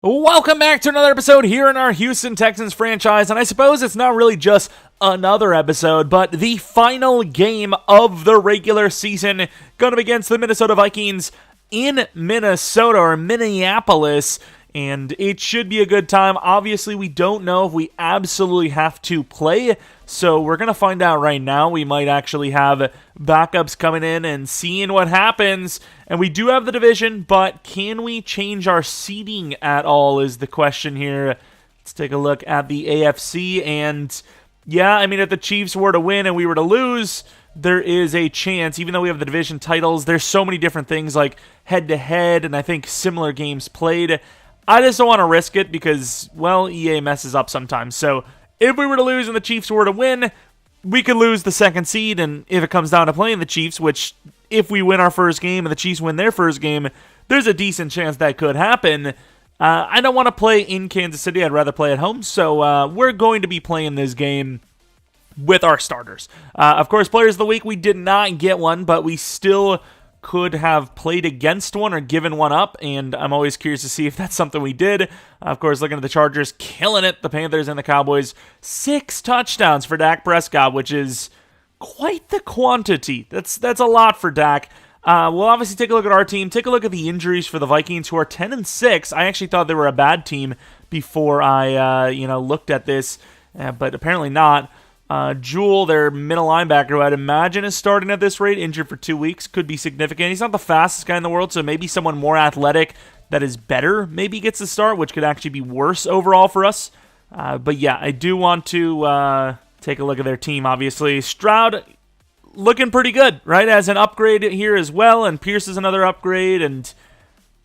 Welcome back to another episode here in our Houston Texans franchise, and I suppose it's not really just another episode, but the final game of the regular season, going up against the Minnesota Vikings in Minnesota, or Minneapolis, and it should be a good time. Obviously, we don't know if we absolutely have to play, so we're going to find out right now. We might actually have backups coming in and seeing what happens. And we do have the division, but can we change our seeding at all is the question here. Let's take a look at the AFC. And yeah, I mean, if the Chiefs were to win and we were to lose, there is a chance, even though we have the division titles, there's so many different things like head-to-head and I think similar games played. I just don't want to risk it because, well, EA messes up sometimes. So if we were to lose and the Chiefs were to win, we could lose the second seed. And if it comes down to playing the Chiefs, which if we win our first game and the Chiefs win their first game, there's a decent chance that could happen. I don't want to play in Kansas City. I'd rather play at home. So we're going to be playing this game with our starters. Of course, Players of the Week, we did not get one, but we still could have played against one or given one up, and I'm always curious to see if that's something we did. Of course, looking at the Chargers, killing it, the Panthers and the Cowboys. 6 touchdowns for Dak Prescott, which is quite the quantity. That's a lot for Dak. We'll obviously take a look at our team, take a look at the injuries for the Vikings, who are 10-6. I actually thought they were a bad team before I looked at this, but apparently not. Jewel, their middle linebacker, who I'd imagine is starting at this rate, injured for 2 weeks, could be significant. He's not the fastest guy in the world, so maybe someone more athletic that is better maybe gets the start, which could actually be worse overall for us. But yeah, I do want to take a look at their team, obviously. Stroud looking pretty good, right, as an upgrade here as well, and Pierce is another upgrade, and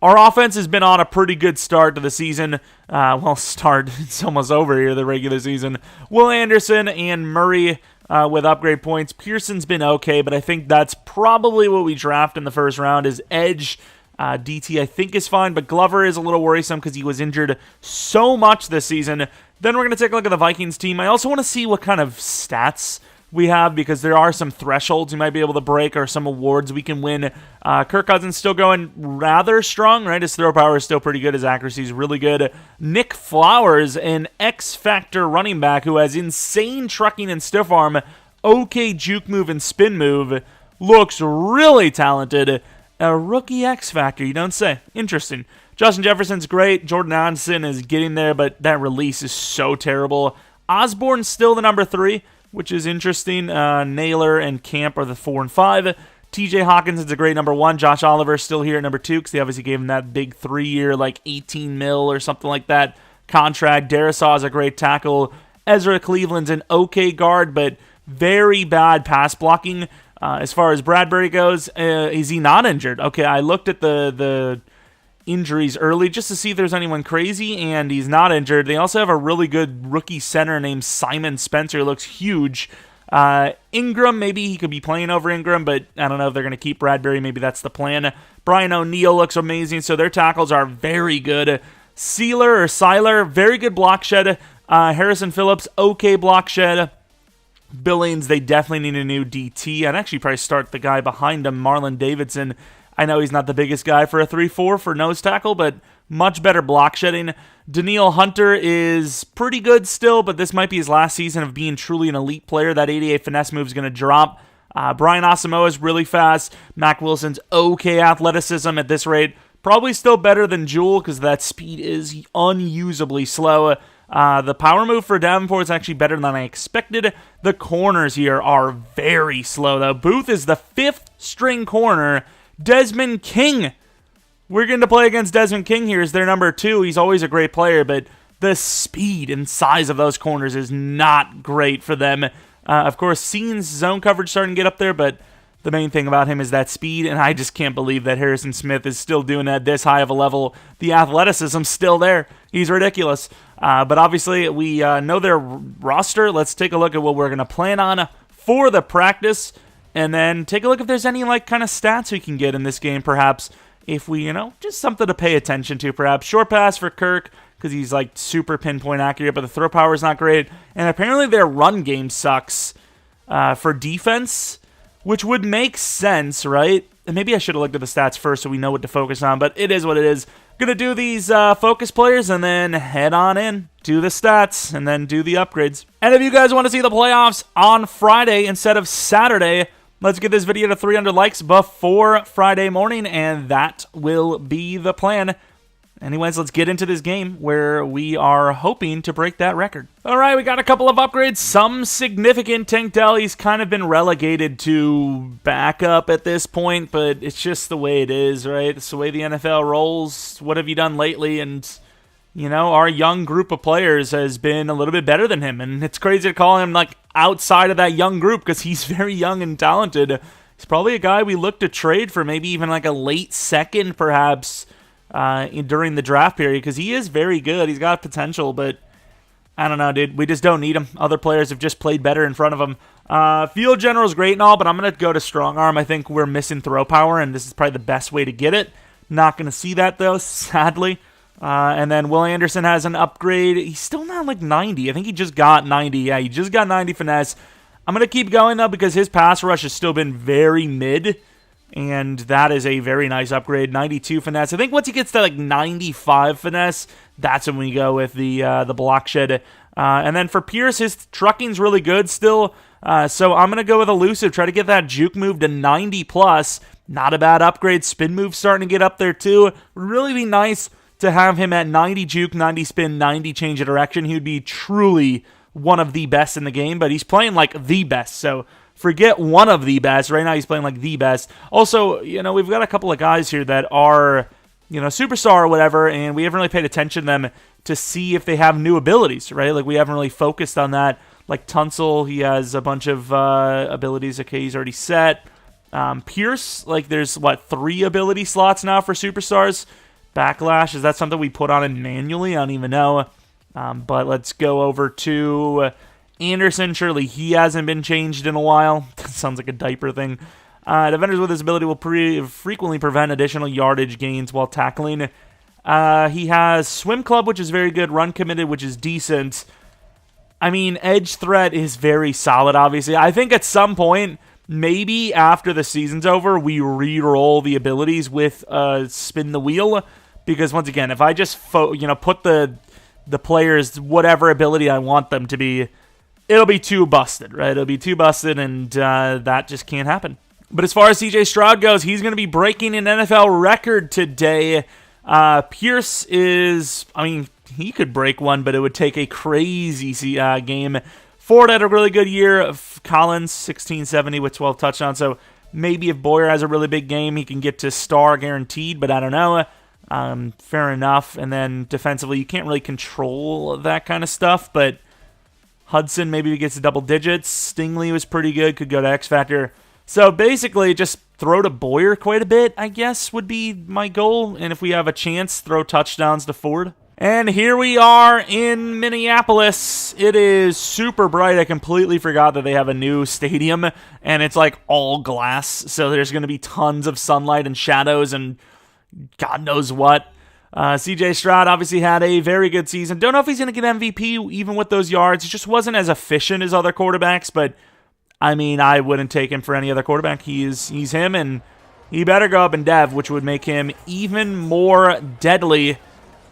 our offense has been on a pretty good start to the season. It's almost over here, the regular season. Will Anderson and Murray with upgrade points. Pearson's been okay, but I think that's probably what we draft in the first round is edge. DT, I think, is fine, but Glover is a little worrisome because he was injured so much this season. Then we're going to take a look at the Vikings team. I also want to see what kind of stats we have because there are some thresholds we might be able to break or some awards we can win. Kirk Cousins still going rather strong, right? His throw power is still pretty good. His accuracy is really good. Nick Flowers, an X-Factor running back who has insane trucking and stiff arm, okay juke move and spin move, looks really talented. A rookie X-Factor, you don't say. Interesting. Justin Jefferson's great. Jordan Addison is getting there, but that release is so terrible. Osborne's still the number 3. Which is interesting. Naylor and Camp are the 4 and 5. TJ Hawkins is a great number 1. Josh Oliver still here at number 2 because they obviously gave him that big 3-year, like 18 mil or something like that contract. Darisaw is a great tackle. Ezra Cleveland's an okay guard, but very bad pass blocking. As far as Bradbury goes, is he not injured? Okay, I looked at the injuries early just to see if there's anyone crazy, and he's not injured. They also have a really good rookie center named Simon Spencer. Looks huge. Ingram, maybe he could be playing over Ingram, but I don't know if they're going to keep Bradbury. Maybe that's the plan. Brian O'Neill looks amazing, so their tackles are very good. Seiler, very good block shed. Harrison Phillips, okay block shed. Billings, they definitely need a new DT. I'd actually probably start the guy behind him, Marlon Davidson. I know he's not the biggest guy for a 3-4 for nose tackle, but much better block shedding. Danielle Hunter is pretty good still, but this might be his last season of being truly an elite player. That 88 finesse move is going to drop. Brian Asamoah is really fast. Mac Wilson's okay athleticism at this rate. Probably still better than Jewel because that speed is unusably slow. The power move for Davenport is actually better than I expected. The corners here are very slow, though. Booth is the 5th string corner. Desmond King. We're going to play against Desmond King here as their number 2. He's always a great player, but the speed and size of those corners is not great for them. Of course, Scene's zone coverage starting to get up there, but the main thing about him is that speed, and I just can't believe that Harrison Smith is still doing that this high of a level. The athleticism's still there. He's ridiculous. But obviously, we know their roster. Let's take a look at what we're going to plan on for the practice. And then take a look if there's any kind of stats we can get in this game, perhaps. If we, just something to pay attention to, perhaps. Short pass for Kirk, because he's super pinpoint accurate, but the throw power is not great. And apparently their run game sucks for defense, which would make sense, right? And maybe I should have looked at the stats first so we know what to focus on, but it is what it is. Going to do these focus players and then head on in, do the stats, and then do the upgrades. And if you guys want to see the playoffs on Friday instead of Saturday, let's get this video to 300 likes before Friday morning, and that will be the plan. Anyways, let's get into this game where we are hoping to break that record. All right, we got a couple of upgrades, some significant. Tank Dell, he's kind of been relegated to backup at this point, but it's just the way it is, right? It's the way the NFL rolls. What have you done lately? And, you know, our young group of players has been a little bit better than him, and it's crazy to call him, like, outside of that young group because he's very young and talented. He's probably a guy we look to trade for maybe even like a late second, perhaps, during the draft period, because he is very good. He's got potential, but I don't know, dude. We just don't need him. Other players have just played better in front of him. Field general is great and all, but I'm going to go to strong arm. I think we're missing throw power, and this is probably the best way to get it. Not going to see that, though, sadly. And then Will Anderson has an upgrade. He's still not like 90. I think he just got 90. Yeah, he just got 90 finesse. I'm going to keep going, though, because his pass rush has still been very mid. And that is a very nice upgrade. 92 finesse. I think once he gets to like 95 finesse, that's when we go with the block shed. And then for Pierce, his trucking's really good still. So I'm going to go with elusive. Try to get that juke move to 90 plus. Not a bad upgrade. Spin move starting to get up there too. Would really be nice to have him at 90 juke, 90 spin, 90 change of direction. He would be truly one of the best in the game. But he's playing like the best. So forget one of the best. Right now he's playing like the best. Also, you know, we've got a couple of guys here that are, you know, superstar or whatever, and we haven't really paid attention to them to see if they have new abilities, right? Like, we haven't really focused on that. Like Tunsil, he has a bunch of abilities. Okay, he's already set. Pierce, like, there's, 3 ability slots now for superstars? Backlash, is that something we put on him manually? I don't even know. But let's go over to Anderson. Surely he hasn't been changed in a while. That sounds like a diaper thing. Defenders with this ability will frequently prevent additional yardage gains while tackling. He has Swim Club, which is very good. Run Committed, which is decent. I mean, Edge Threat is very solid, obviously. I think at some point, maybe after the season's over, we re-roll the abilities with Spin the Wheel. Because once again, if I just put the players whatever ability I want them to be, it'll be too busted, right? It'll be too busted, and that just can't happen. But as far as CJ Stroud goes, he's going to be breaking an NFL record today. Pierce is, I mean, he could break one, but it would take a crazy game. Ford had a really good year. Collins, 1670 with 12 touchdowns. So maybe if Boyer has a really big game, he can get to star guaranteed, but I don't know. Fair enough. And then defensively, you can't really control that kind of stuff, but Hudson maybe gets to double digits. Stingley was pretty good, could go to X Factor. So basically, just throw to Boyer quite a bit, I guess, would be my goal. And if we have a chance, throw touchdowns to Ford. And here we are in Minneapolis. It is super bright. I completely forgot that they have a new stadium, and it's like all glass. So there's going to be tons of sunlight and shadows and God knows what. CJ Stroud obviously had a very good season. Don't know if he's going to get MVP even with those yards. He just wasn't as efficient as other quarterbacks, but I mean, I wouldn't take him for any other quarterback. He's him, and he better go up in dev, which would make him even more deadly.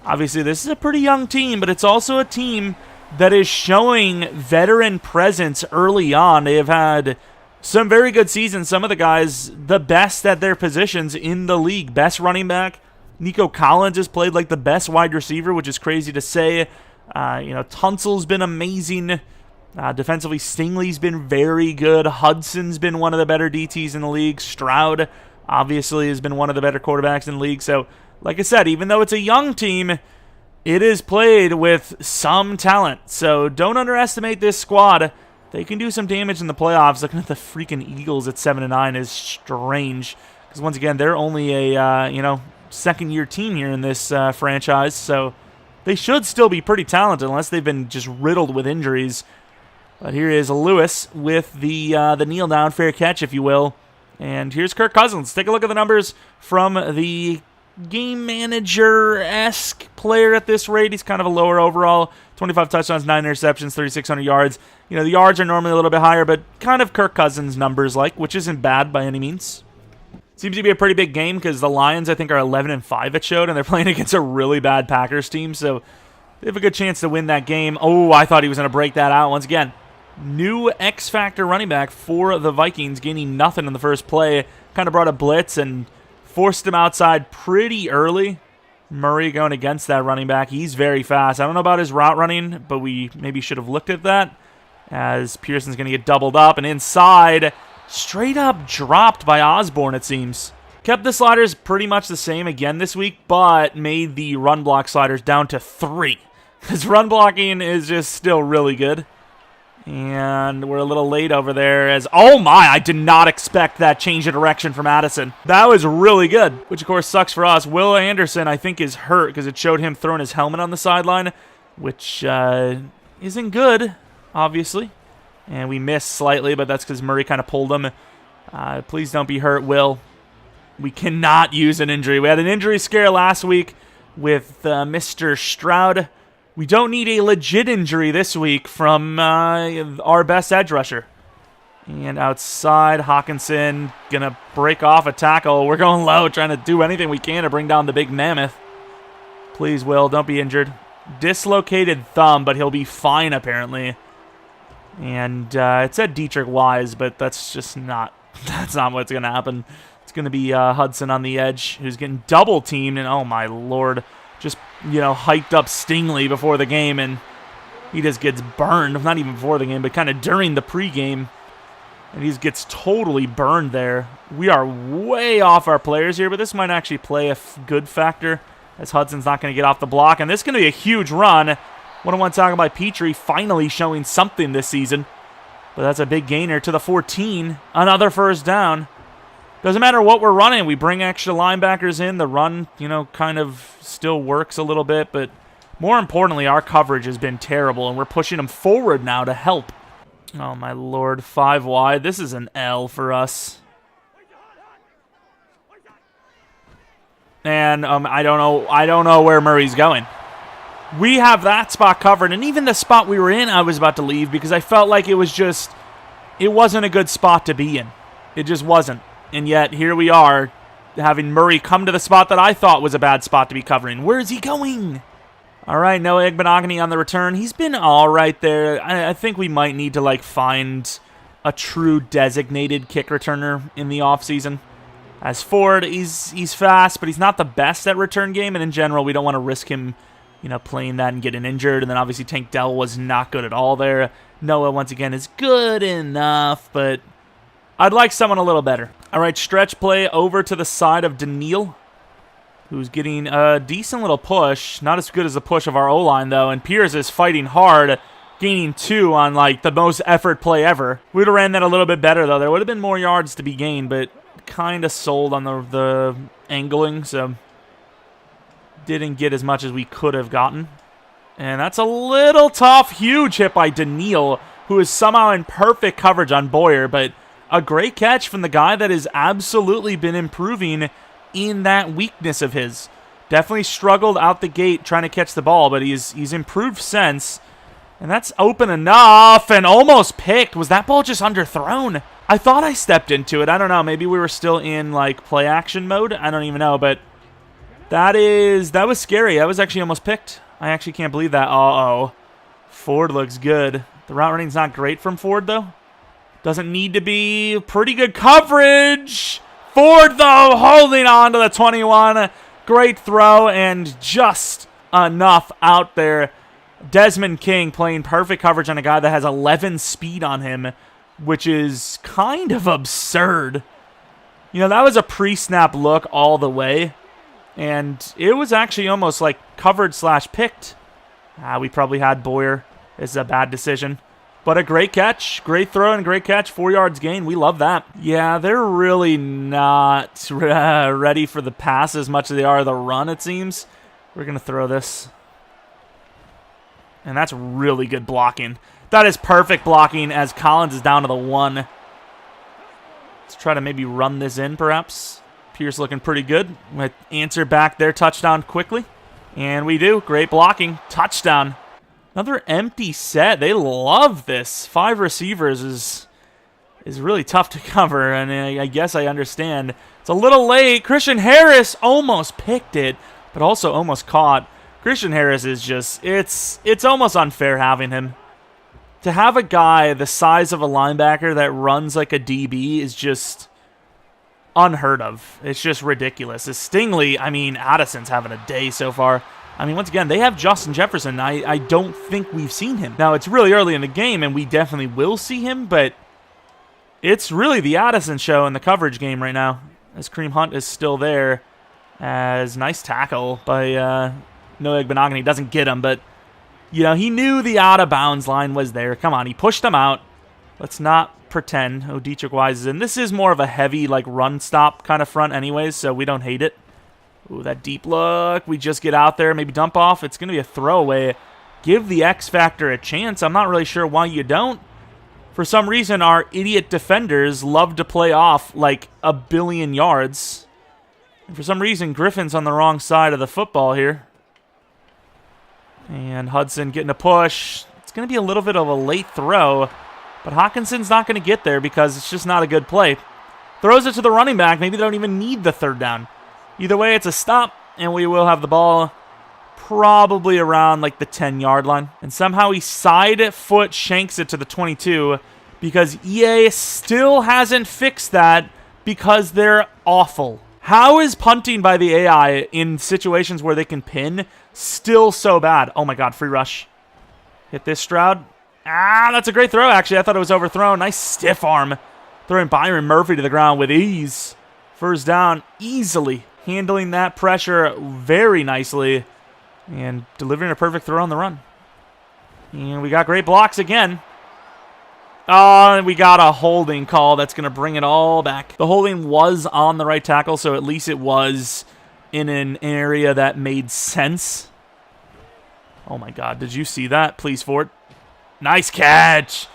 Obviously, this is a pretty young team, but it's also a team that is showing veteran presence early on. They have had some very good seasons. Some of the guys, the best at their positions in the league. Best running back. Nico Collins has played like the best wide receiver, which is crazy to say. Tunsil's been amazing. Defensively, Stingley's been very good. Hudson's been one of the better DTs in the league. Stroud, obviously, has been one of the better quarterbacks in the league. So, like I said, even though it's a young team, it is played with some talent. So, don't underestimate this squad. They can do some damage in the playoffs. Looking at the freaking Eagles at 7-9 is strange. Because, once again, they're only a, second-year team here in this franchise. So, they should still be pretty talented unless they've been just riddled with injuries. But here is Lewis with the kneel down, fair catch, if you will. And here's Kirk Cousins. Take a look at the numbers from the game manager-esque player at this rate. He's kind of a lower overall. 25 touchdowns, 9 interceptions, 3,600 yards. The yards are normally a little bit higher, but kind of Kirk Cousins numbers like, which isn't bad by any means. Seems to be a pretty big game because the Lions, I think, are 11-5 it showed, and they're playing against a really bad Packers team, so they have a good chance to win that game. Oh, I thought he was going to break that out once again. New X-Factor running back for the Vikings, gaining nothing in the first play. Kind of brought a blitz and forced him outside pretty early. Murray going against that running back. He's very fast. I don't know about his route running, but we maybe should have looked at that, as Pearson's going to get doubled up, and inside, straight up dropped by Osborne, it seems. Kept the sliders pretty much the same again this week, but made the run block sliders down to 3. His run blocking is just still really good. And we're a little late over there as, oh my, I did not expect that change of direction from Addison. That was really good, which of course sucks for us. Will Anderson, I think, is hurt because it showed him throwing his helmet on the sideline, which isn't good, obviously. And we missed slightly, but that's because Murray kind of pulled him. Please don't be hurt, Will. We cannot use an injury. We had an injury scare last week with Mr. Stroud. We don't need a legit injury this week from our best edge rusher. And outside, Hawkinson going to break off a tackle. We're going low, trying to do anything we can to bring down the big mammoth. Please, Will, don't be injured. Dislocated thumb, but he'll be fine, apparently. And it said Dietrich Wise, but that's just not, that's not what's going to happen. It's going to be Hudson on the edge, who's getting double teamed, and oh my lord, just, you know, hyped up Stingley before the game, and he just gets burned. Not even before the game, but kind of during the pregame, and he just gets totally burned there. We are way off our players here, but this might actually play a good factor, as Hudson's not going to get off the block, and this is going to be a huge run. One-on-one tackle by Petrie, finally showing something this season. But that's a big gainer to the 14. Another first down. Doesn't matter what we're running. We bring extra linebackers in. The run, you know, kind of still works a little bit. But more importantly, our coverage has been terrible, and we're pushing them forward now to help. Oh, my lord. 5 wide. This is an L for us. And I don't know where Murray's going. We have that spot covered, and even the spot we were in, I was about to leave because I felt like it wasn't a good spot to be in. It just wasn't. And yet, here we are, having Murray come to the spot that I thought was a bad spot to be covering. Where is he going? All right, Noah Igbenogany on the return. He's been all right there. I think we might need to, like, find a true designated kick returner in the offseason. As Ford, he's fast, but he's not the best at return game, and in general, we don't want to risk him, you know, playing that and getting injured. And then obviously Tank Dell was not good at all there. Noah, once again, is good enough, but I'd like someone a little better. All right, stretch play over to the side of Daniil, who's getting a decent little push. Not as good as the push of our O-line, though, and Pierce is fighting hard, gaining 2 on, like, the most effort play ever. We would have ran that a little bit better, though. There would have been more yards to be gained, but kind of sold on the angling, so didn't get as much as we could have gotten. And that's a little tough. Huge hit by Daniil, who is somehow in perfect coverage on Boyer, but a great catch from the guy that has absolutely been improving in that weakness of his. Definitely struggled out the gate trying to catch the ball, but he's improved since. And that's open enough and almost picked. Was that ball just underthrown? I thought I stepped into it. I don't know. Maybe we were still in, like, play action mode. I don't even know, but that was scary. That was actually almost picked. I actually can't believe that. Uh-oh. Ford looks good. The route running's not great from Ford, though. Doesn't need to be. Pretty good coverage. Ford, though, holding on to the 21. Great throw and just enough out there. Desmond King playing perfect coverage on a guy that has 11 speed on him, which is kind of absurd. You know, that was a pre-snap look all the way, and it was actually almost like covered/picked. We probably had Boyer. This is a bad decision. But a great catch, great throw, and great catch. 4 yards gain. We love that. Yeah, they're really not ready for the pass as much as they are the run, it seems. We're going to throw this. And that's really good blocking. That is perfect blocking as Collins is down to the 1. Let's try to maybe run this in, perhaps. Pierce looking pretty good. We'll answer back their touchdown quickly. And we do. Great blocking. Touchdown. Another empty set. They love this. 5 receivers is really tough to cover, and I guess I understand. It's a little late. Christian Harris almost picked it, but also almost caught. Christian Harris is just, it's almost unfair having him. To have a guy the size of a linebacker that runs like a DB is just unheard of. It's just ridiculous. Stingley, I mean, Addison's having a day so far. I mean, once again, they have Justin Jefferson. I don't think we've seen him. Now, it's really early in the game, and we definitely will see him, but it's really the Addison show in the coverage game right now, as Kareem Hunt is still there. As nice tackle by Noah Igbenogany. He doesn't get him, but, you know, he knew the out-of-bounds line was there. Come on, he pushed him out. Let's not pretend. Oh, Dietrich Wise is in. This is more of a heavy, like, run-stop kind of front anyways, so we don't hate it. Ooh, that deep look. We just get out there, maybe dump off. It's going to be a throwaway. Give the X Factor a chance. I'm not really sure why you don't. For some reason, our idiot defenders love to play off like a billion yards. And for some reason, Griffin's on the wrong side of the football here. And Hudson getting a push. It's going to be a little bit of a late throw. But Hawkinson's not going to get there because it's just not a good play. Throws it to the running back. Maybe they don't even need the third down. Either way, it's a stop, and we will have the ball probably around like the 10-yard line. And somehow he side foot shanks it to the 22 because EA still hasn't fixed that because they're awful. How is punting by the AI in situations where they can pin still so bad? Oh my god, free rush. Hit this, Stroud. Ah, that's a great throw, actually. I thought it was overthrown. Nice stiff arm. Throwing Byron Murphy to the ground with ease. First down easily. Handling that pressure very nicely and delivering a perfect throw on the run. And we got great blocks again. Oh, and we got a holding call that's going to bring it all back. The holding was on the right tackle, so at least it was in an area that made sense. Oh my god, did you see that? Please, Ford. Nice catch.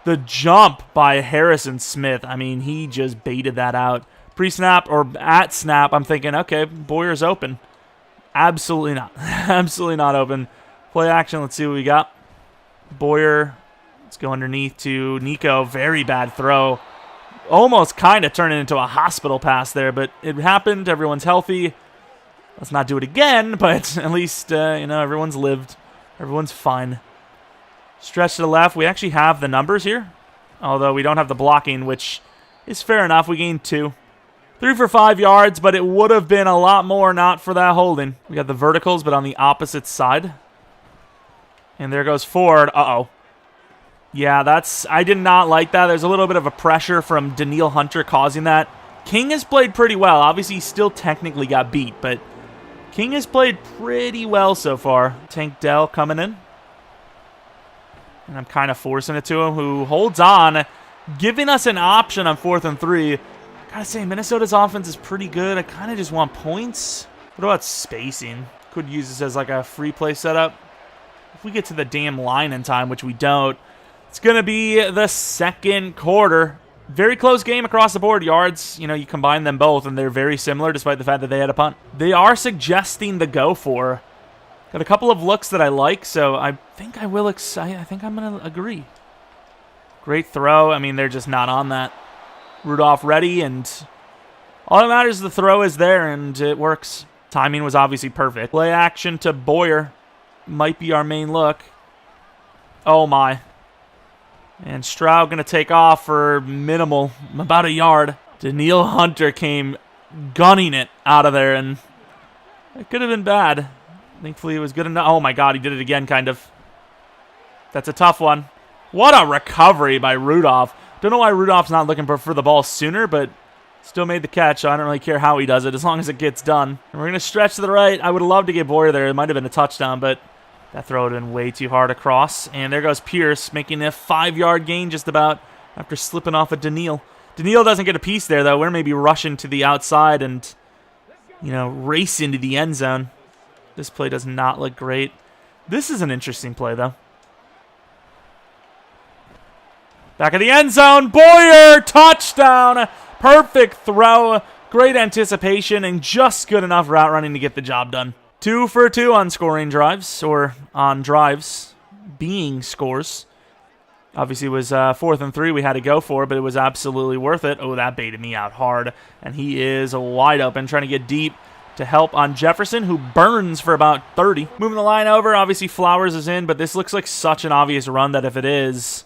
The jump by Harrison Smith. I mean, he just baited that out. Pre-snap or at snap, I'm thinking, okay, Boyer's open. Absolutely not. Absolutely not open. Play action, let's see what we got. Boyer, let's go underneath to Nico. Very bad throw. Almost kind of turned it into a hospital pass there, but it happened. Everyone's healthy. Let's not do it again, but at least, you know, everyone's lived. Everyone's fine. Stretch to the left. We actually have the numbers here, although we don't have the blocking, which is fair enough. We gained 2. 3 for 5 yards, but it would have been a lot more not for that holding. We got the verticals, but on the opposite side. And there goes Ford. Uh-oh. Yeah, I did not like that. There's a little bit of a pressure from Danielle Hunter causing that. King has played pretty well. Obviously, he still technically got beat, but King has played pretty well so far. Tank Dell coming in. And I'm kind of forcing it to him, who holds on, giving us an option on 4th and 3. Gotta say, Minnesota's offense is pretty good. I kind of just want points. What about spacing? Could use this as like a free play setup. If we get to the damn line in time, which we don't, it's going to be the second quarter. Very close game across the board. Yards, you know, you combine them both, and they're very similar despite the fact that they had a punt. They are suggesting the go for. Got a couple of looks that I like, so I think I will I think I'm going to agree. Great throw. I mean, they're just not on that. Rudolph ready, and all that matters is the throw is there, and it works. Timing was obviously perfect. Play action to Boyer. Might be our main look. Oh, my. And Stroud going to take off for minimal, about a yard. Danielle Hunter came gunning it out of there, and it could have been bad. Thankfully, it was good enough. Oh, my God, he did it again, kind of. That's a tough one. What a recovery by Rudolph. Don't know why Rudolph's not looking for the ball sooner, but still made the catch, so I don't really care how he does it, as long as it gets done. And we're going to stretch to the right. I would have loved to get Boyer there. It might have been a touchdown, but that throw would have been way too hard across. And there goes Pierce, making a 5-yard gain just about after slipping off of Danielle. Danielle doesn't get a piece there, though. We're maybe rushing to the outside and, you know, race into the end zone. This play does not look great. This is an interesting play, though. Back of the end zone, Boyer, touchdown, perfect throw, great anticipation, and just good enough route running to get the job done. 2 for 2 on scoring drives, or on drives being scores. Obviously, it was 4th and 3 we had to go for, but it was absolutely worth it. Oh, that baited me out hard. And he is wide open, trying to get deep to help on Jefferson, who burns for about 30. Moving the line over, obviously Flowers is in, but this looks like such an obvious run that if it is...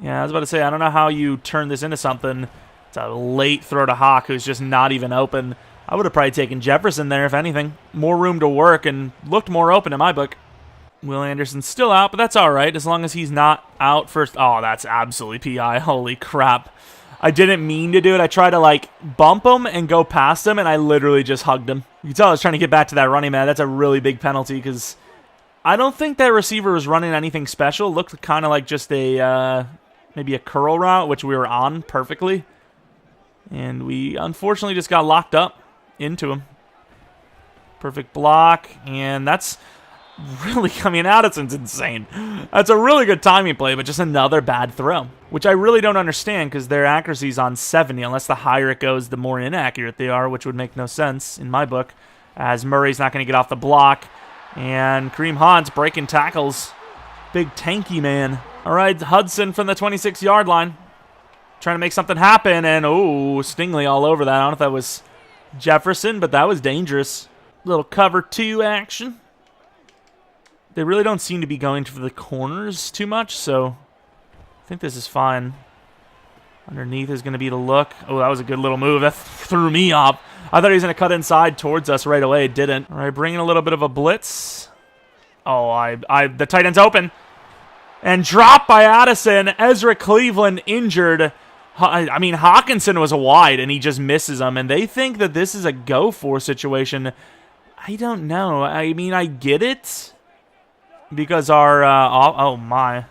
Yeah, I was about to say, I don't know how you turn this into something. It's a late throw to Hawk, who's just not even open. I would have probably taken Jefferson there, if anything. More room to work and looked more open in my book. Will Anderson's still out, but that's all right, as long as he's not out first. Oh, that's absolutely PI. Holy crap. I didn't mean to do it. I tried to, like, bump him and go past him, and I literally just hugged him. You can tell I was trying to get back to that running man. That's a really big penalty, because I don't think that receiver was running anything special. It looked kind of like just a, maybe a curl route, which we were on perfectly. And we, unfortunately, just got locked up into him. Perfect block, and that's... Really, I mean, Addison's insane. That's a really good timing play, but just another bad throw, which I really don't understand because their accuracy's on 70. Unless the higher it goes, the more inaccurate they are, which would make no sense in my book, as Murray's not going to get off the block, and Kareem Hunt's breaking tackles. Big tanky man. All right, Hudson from the 26-yard line, trying to make something happen, and oh, Stingley all over that. I don't know if that was Jefferson, but that was dangerous. Little cover 2 action. They really don't seem to be going for the corners too much, so I think this is fine. Underneath is going to be the look. Oh, that was a good little move. That threw me off. I thought he was going to cut inside towards us right away. It didn't. All right, bringing a little bit of a blitz. Oh, the tight end's open. And dropped by Addison. Ezra Cleveland injured. I mean, Hawkinson was wide, and he just misses him. And they think that this is a go-for situation. I don't know. I mean, I get it. Because our, oh my.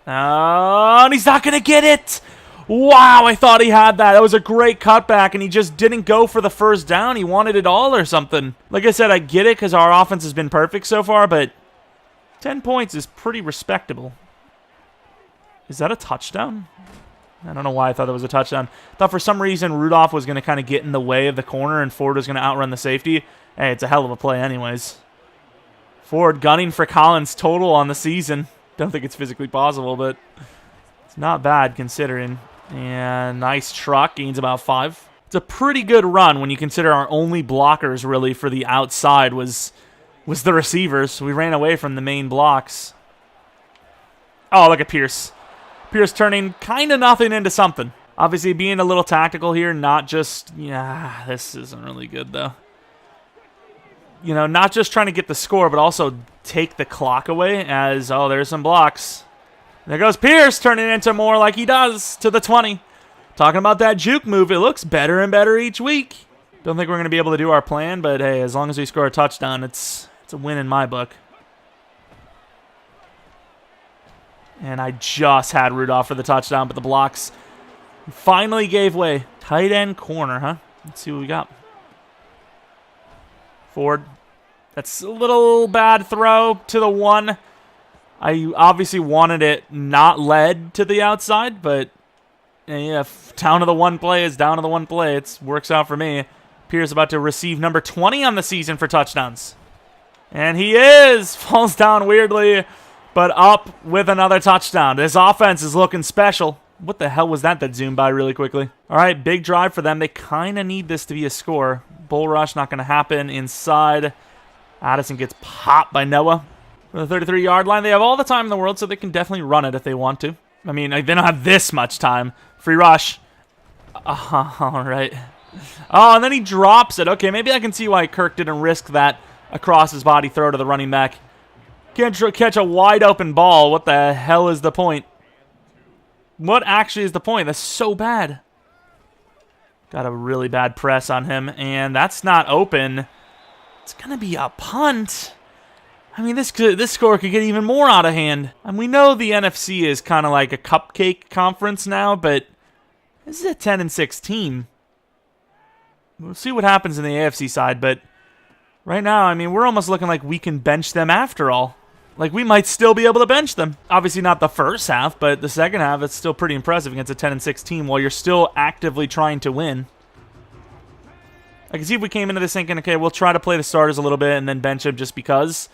And he's not going to get it. Wow, I thought he had that. That was a great cutback, and he just didn't go for the first down. He wanted it all or something. Like I said, I get it because our offense has been perfect so far, but 10 points is pretty respectable. Is that a touchdown? I don't know why I thought that was a touchdown. I thought for some reason Rudolph was going to kind of get in the way of the corner and Ford was going to outrun the safety. Hey, it's a hell of a play anyways. Ford gunning for Collins total on the season. Don't think it's physically possible, but it's not bad considering. And nice truck, gains about 5. It's a pretty good run when you consider our only blockers really for the outside was the receivers. We ran away from the main blocks. Oh, look at Pierce. Pierce turning kind of nothing into something. Obviously being a little tactical here, not just, yeah, this isn't really good though. You know, not just trying to get the score, but also take the clock away as, oh, there's some blocks. There goes Pierce, turning into more like he does to the 20. Talking about that juke move, it looks better and better each week. Don't think we're going to be able to do our plan, but hey, as long as we score a touchdown, it's a win in my book. And I just had Rudolph for the touchdown, but the blocks finally gave way. Tight end corner, huh? Let's see what we got. Ford. That's a little bad throw to the 1. I obviously wanted it not led to the outside, but yeah, down to the 1 play is down to the 1 play. It works out for me. Pierce about to receive number 20 on the season for touchdowns. And he is! Falls down weirdly, but up with another touchdown. This offense is looking special. What the hell was that zoomed by really quickly? All right, big drive for them. They kind of need this to be a score. Bull rush, not going to happen. Inside, Addison gets popped by Noah. For the 33-yard line, they have all the time in the world, so they can definitely run it if they want to. I mean, they don't have this much time. Free rush. All right. Oh, and then he drops it. Okay, maybe I can see why Kirk didn't risk that across his body throw to the running back. Can't catch a wide-open ball. What the hell is the point? What actually is the point? That's so bad. Got a really bad press on him, and that's not open. It's going to be a punt. I mean, this score could get even more out of hand. And we know the NFC is kind of like a cupcake conference now, but this is a 10-6 team. We'll see what happens in the AFC side, but right now, I mean, we're almost looking like we can bench them after all. Like, we might still be able to bench them. Obviously not the first half, but the second half, it's still pretty impressive against a 10-6 team while you're still actively trying to win. I can see if we came into this thinking, okay, we'll try to play the starters a little bit and then bench them just because.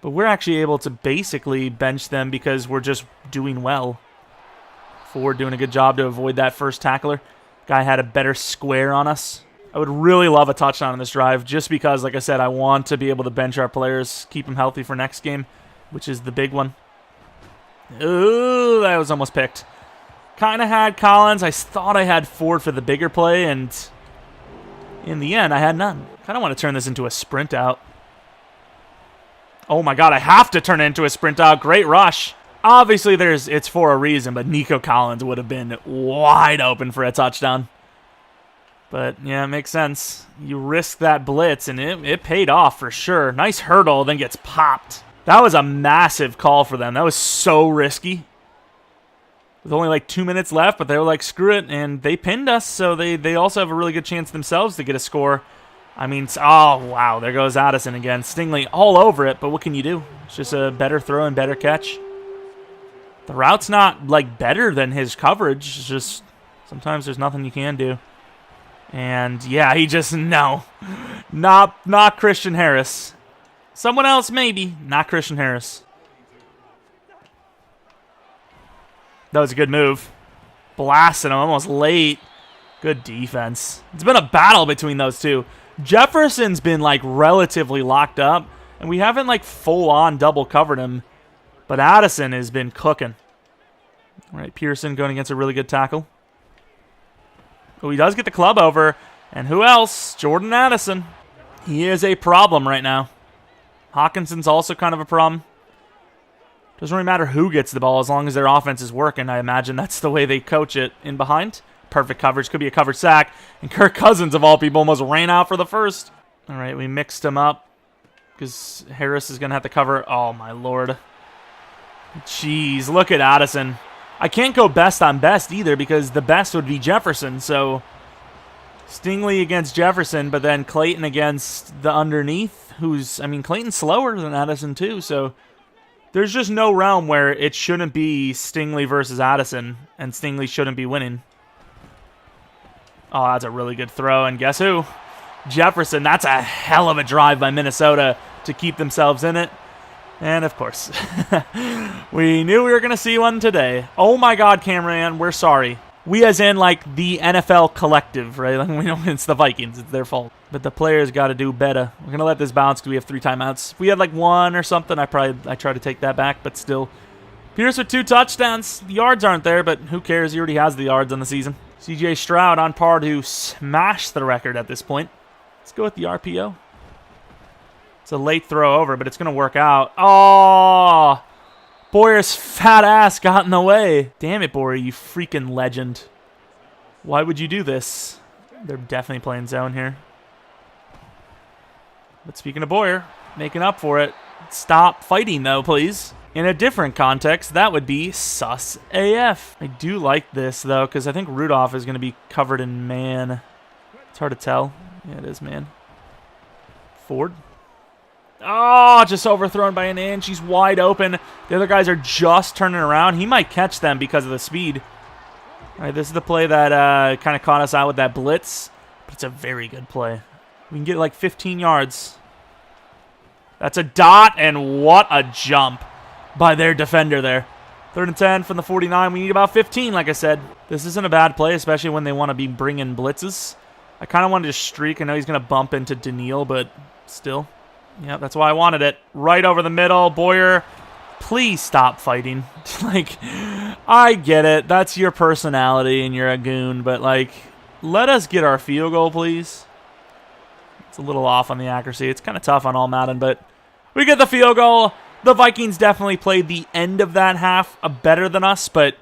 But we're actually able to basically bench them because we're just doing well. Ford doing a good job to avoid that first tackler. Guy had a better square on us. I would really love a touchdown on this drive just because, like I said, I want to be able to bench our players, keep them healthy for next game, which is the big one. Ooh, that was almost picked. Kind of had Collins. I thought I had Ford for the bigger play, and in the end, I had none. Kind of want to turn this into a sprint out. Oh my God, I have to turn it into a sprint out. Great rush. Obviously, it's for a reason, but Nico Collins would have been wide open for a touchdown. But, yeah, it makes sense. You risk that blitz, and it paid off for sure. Nice hurdle, then gets popped. That was a massive call for them. That was so risky. With only like 2 minutes left, but they were like, screw it, and they pinned us, so they also have a really good chance themselves to get a score. I mean, oh, wow, there goes Addison again. Stingley all over it, but what can you do? It's just a better throw and better catch. The route's not, like, better than his coverage. It's just sometimes there's nothing you can do. And, yeah, he just, no. Not Christian Harris. Someone else, maybe. Not Christian Harris. That was a good move. Blasting him almost late. Good defense. It's been a battle between those two. Jefferson's been, like, relatively locked up, and we haven't, like, full-on double covered him. But Addison has been cooking. All right, Pearson going against a really good tackle. Oh, he does get the club over. And who else? Jordan Addison. He is a problem right now. Hawkinson's also kind of a problem. Doesn't really matter who gets the ball as long as their offense is working. I imagine that's the way they coach it in behind. Perfect coverage. Could be a covered sack. And Kirk Cousins, of all people, almost ran out for the first. All right, we mixed him up because Harris is going to have to cover. Oh, my Lord. Jeez, look at Addison. I can't go best on best either because the best would be Jefferson. So Stingley against Jefferson, but then Clayton against the underneath, who's, I mean, Clayton's slower than Addison too. So there's just no realm where it shouldn't be Stingley versus Addison, and Stingley shouldn't be winning. Oh, that's a really good throw, and guess who? Jefferson. That's a hell of a drive by Minnesota to keep themselves in it. And, of course, we knew we were going to see one today. Oh, my God, Cameron, we're sorry. We as in, like, the NFL collective, right? Like, we know it's the Vikings. It's their fault. But the players got to do better. We're going to let this bounce because we have 3 timeouts. If we had, like, 1 or something, I try to take that back. But still, Pierce with 2 touchdowns. The yards aren't there, but who cares? He already has the yards on the season. CJ Stroud on par to smash the record at this point. Let's go with the RPO. It's a late throw over, but it's going to work out. Oh, Boyer's fat ass got in the way. Damn it, Boyer, you freaking legend. Why would you do this? They're definitely playing zone here. But speaking of Boyer, making up for it. Stop fighting, though, please. In a different context, that would be sus AF. I do like this, though, because I think Rudolph is going to be covered in man. It's hard to tell. Yeah, it is man. Ford. Oh, just overthrown by an inch. He's wide open. The other guys are just turning around. He might catch them because of the speed. All right, this is the play that kind of caught us out with that blitz. But it's a very good play. We can get like 15 yards. That's a dot, and what a jump by their defender there. 3rd and 10 from the 49. We need about 15, like I said. This isn't a bad play, especially when they want to be bringing blitzes. I kind of wanted to streak. I know he's going to bump into Daniil, but still. Yeah, that's why I wanted it. Right over the middle. Boyer, please stop fighting. Like, I get it. That's your personality and you're a goon, but, like, let us get our field goal, please. It's a little off on the accuracy. It's kind of tough on all Madden, but we get the field goal. The Vikings definitely played the end of that half better than us, but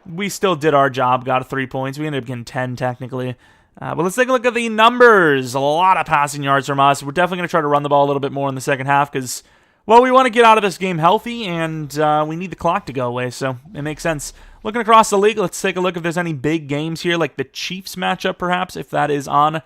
we still did our job, got 3 points. We ended up getting 10 technically. But let's take a look at the numbers. A lot of passing yards from us. We're definitely going to try to run the ball a little bit more in the second half because, well, we want to get out of this game healthy, and we need the clock to go away, so it makes sense. Looking across the league, let's take a look if there's any big games here, like the Chiefs matchup, perhaps, if that is on.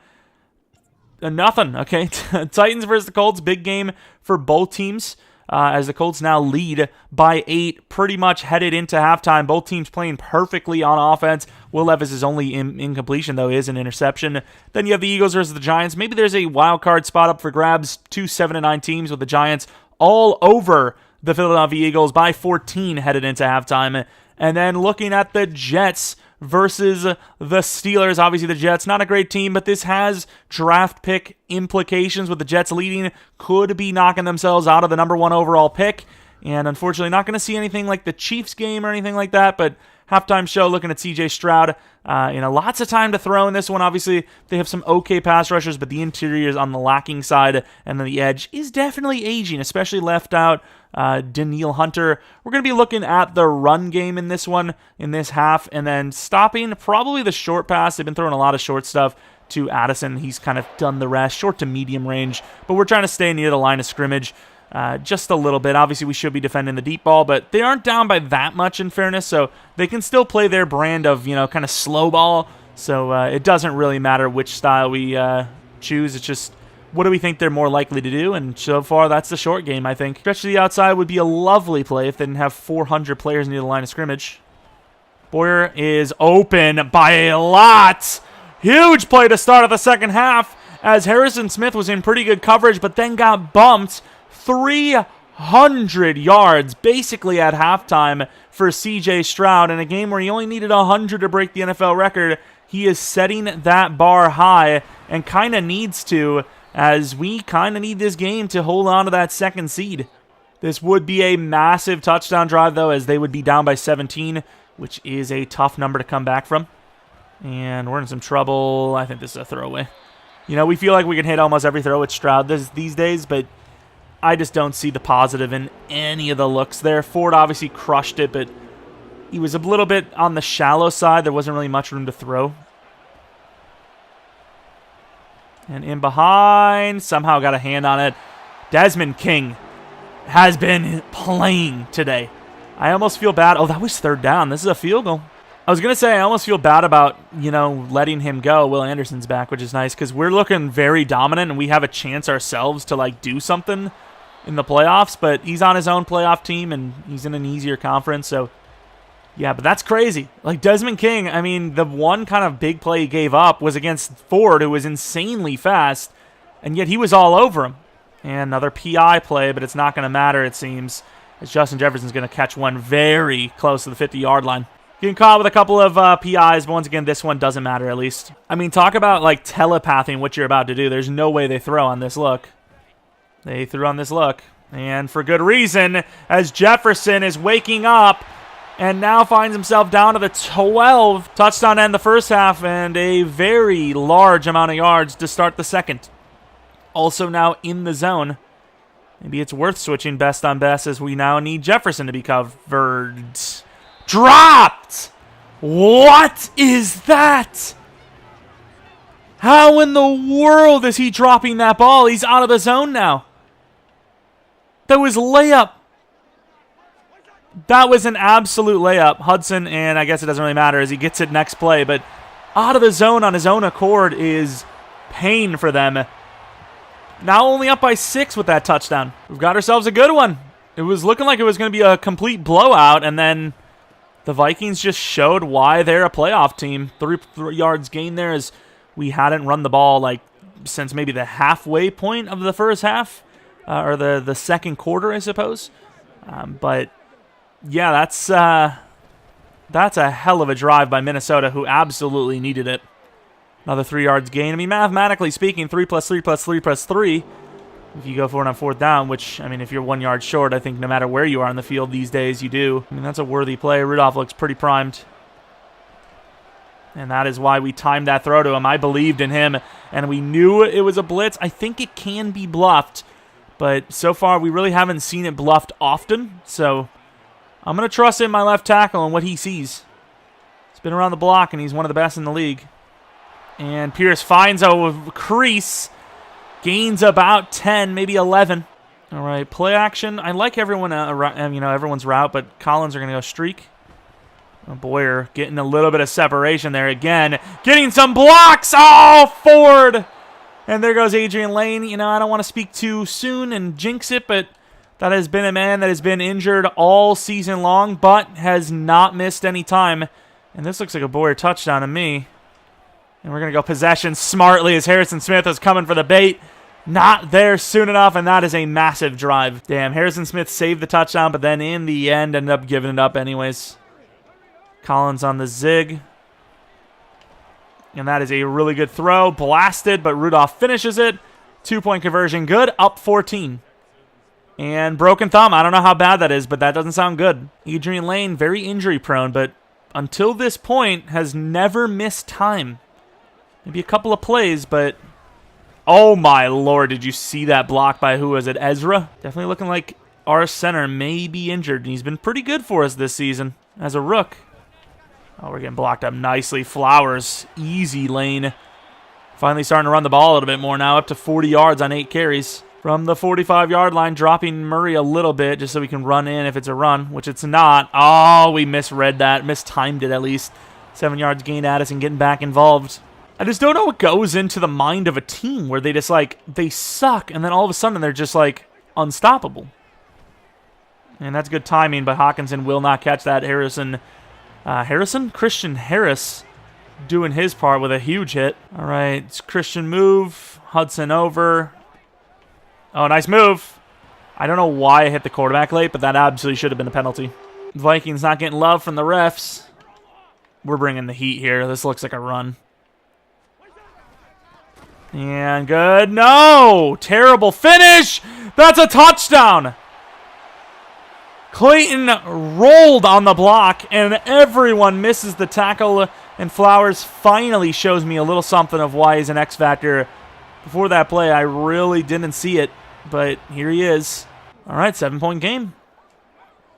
Nothing, okay. Titans versus the Colts, big game for both teams. As the Colts now lead by 8, pretty much headed into halftime. Both teams playing perfectly on offense. Will Levis's only incompletion, though, is an interception. Then you have the Eagles versus the Giants. Maybe there's a wild card spot up for grabs. 2 7-9 teams with the Giants all over the Philadelphia Eagles by 14 headed into halftime. And then looking at the Jets versus the Steelers. Obviously, the Jets, not a great team, but this has draft pick implications with the Jets leading. Could be knocking themselves out of the number 1 overall pick. And unfortunately, not going to see anything like the Chiefs game or anything like that, but halftime show looking at CJ Stroud. Lots of time to throw in this one. Obviously, they have some okay pass rushers, but the interior is on the lacking side, and then the edge is definitely aging, especially left out Danielle Hunter. We're going to be looking at the run game in this one, in this half, and then stopping probably the short pass. They've been throwing a lot of short stuff to Addison. He's kind of done the rest, short to medium range, but we're trying to stay near the line of scrimmage. Just a little bit. Obviously, we should be defending the deep ball, but they aren't down by that much in fairness, so they can still play their brand of, kind of slow ball. So it doesn't really matter which style we choose. It's just what do we think they're more likely to do, and so far that's the short game, I think. Stretch to the outside would be a lovely play if they didn't have 400 players near the line of scrimmage. Boyer is open by a lot. Huge play to start of the second half as Harrison Smith was in pretty good coverage, but then got bumped. 300 yards basically at halftime for CJ Stroud in a game where he only needed 100 to break the NFL record. He is setting that bar high and kind of needs to, as we kind of need this game to hold on to that second seed. This would be a massive touchdown drive, though, as they would be down by 17, which is a tough number to come back from. And we're in some trouble. I think this is a throwaway. We feel like we can hit almost every throw with Stroud these days, but I just don't see the positive in any of the looks there. Ford obviously crushed it, but he was a little bit on the shallow side. There wasn't really much room to throw. And in behind, somehow got a hand on it. Desmond King has been playing today. I almost feel bad. Oh, that was third down. This is a field goal. I was going to say I almost feel bad about, letting him go. Will Anderson's back, which is nice because we're looking very dominant and we have a chance ourselves to, do something in the playoffs, but he's on his own playoff team and he's in an easier conference, so yeah, but that's crazy. Desmond King, the one kind of big play he gave up was against Ford, who was insanely fast, and yet he was all over him. And another PI play, but it's not going to matter, it seems, as Justin Jefferson's going to catch one very close to the 50-yard line. Getting caught with a couple of PIs, but once again, this one doesn't matter at least. Talk about, telepathing what you're about to do. There's no way they throw on this look. They threw on this look, and for good reason, as Jefferson is waking up and now finds himself down to the 12. Touchdown to end the first half and a very large amount of yards to start the second. Also now in the zone. Maybe it's worth switching best on best as we now need Jefferson to be covered. Dropped! What is that? How in the world is he dropping that ball? He's out of the zone now. That was layup. That was an absolute layup. Hudson, and I guess it doesn't really matter as he gets it next play, but out of the zone on his own accord is pain for them. Now only up by 6 with that touchdown. We've got ourselves a good one. It was looking like it was going to be a complete blowout, and then the Vikings just showed why they're a playoff team. 3 yards gain there as we hadn't run the ball since maybe the halfway point of the first half. Or the second quarter, I suppose. But, yeah, that's a hell of a drive by Minnesota, who absolutely needed it. Another 3 yards gain. Mathematically speaking, 3 plus 3 plus 3 plus 3. If you go for it on fourth down, which, if you're 1 yard short, I think no matter where you are on the field these days, you do. That's a worthy play. Rudolph looks pretty primed. And that is why we timed that throw to him. I believed in him, and we knew it was a blitz. I think it can be bluffed. But so far, we really haven't seen it bluffed often. So I'm going to trust in my left tackle and what he sees. He's been around the block, and he's one of the best in the league. And Pierce finds a crease. Gains about 10, maybe 11. All right, play action. I like everyone, everyone's route, but Collins are going to go streak. Oh, Boyer getting a little bit of separation there again. Getting some blocks. Oh, Ford. And there goes Adrian Lane. I don't want to speak too soon and jinx it, but that has been a man that has been injured all season long, but has not missed any time. And this looks like a Boyer touchdown to me. And we're going to go possession smartly as Harrison Smith is coming for the bait. Not there soon enough, and that is a massive drive. Damn, Harrison Smith saved the touchdown, but then in the end ended up giving it up anyways. Collins on the zig. And that is a really good throw. Blasted, but Rudolph finishes it. 2-point conversion. Good. Up 14. And broken thumb. I don't know how bad that is, but that doesn't sound good. Adrian Lane, very injury prone, but until this point has never missed time. Maybe a couple of plays, but... Oh my lord, did you see that block by, who was it, Ezra? Definitely looking like our center may be injured, and he's been pretty good for us this season as a rook. Oh, we're getting blocked up nicely. Flowers, easy lane. Finally starting to run the ball a little bit more now, up to 40 yards on 8 carries. From the 45-yard line, dropping Murray a little bit just so we can run in if it's a run, which it's not. Oh, we misread that, mistimed it at least. 7 yards gained Addison getting back involved. I just don't know what goes into the mind of a team where they just, like, they suck, and then all of a sudden they're just, like, unstoppable. And that's good timing, but Hawkinson will not catch that. Christian Harris doing his part with a huge hit. All right, it's Christian move. Hudson over. Oh, nice move. I don't know why I hit the quarterback late, but that absolutely should have been a penalty. Vikings not getting love from the refs. We're bringing the heat here. This looks like a run. And good. No! Terrible finish! That's a touchdown! Clayton rolled on the block, and everyone misses the tackle, and Flowers finally shows me a little something of why he's an X factor. Before that play, I really didn't see it, but here he is. All right, 7-point game.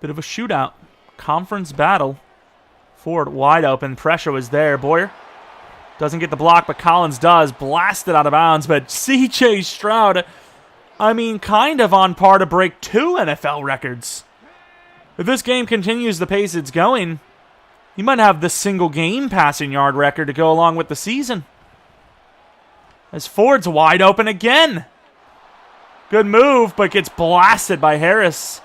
Bit of a shootout. Conference battle. Ford wide open. Pressure was there. Boyer doesn't get the block, but Collins does. Blasted out of bounds, but CJ Stroud, I mean, kind of on par to break 2 NFL records. If this game continues the pace it's going, he might have the single game passing yard record to go along with the season. As Ford's wide open again. Good move, but gets blasted by Harris.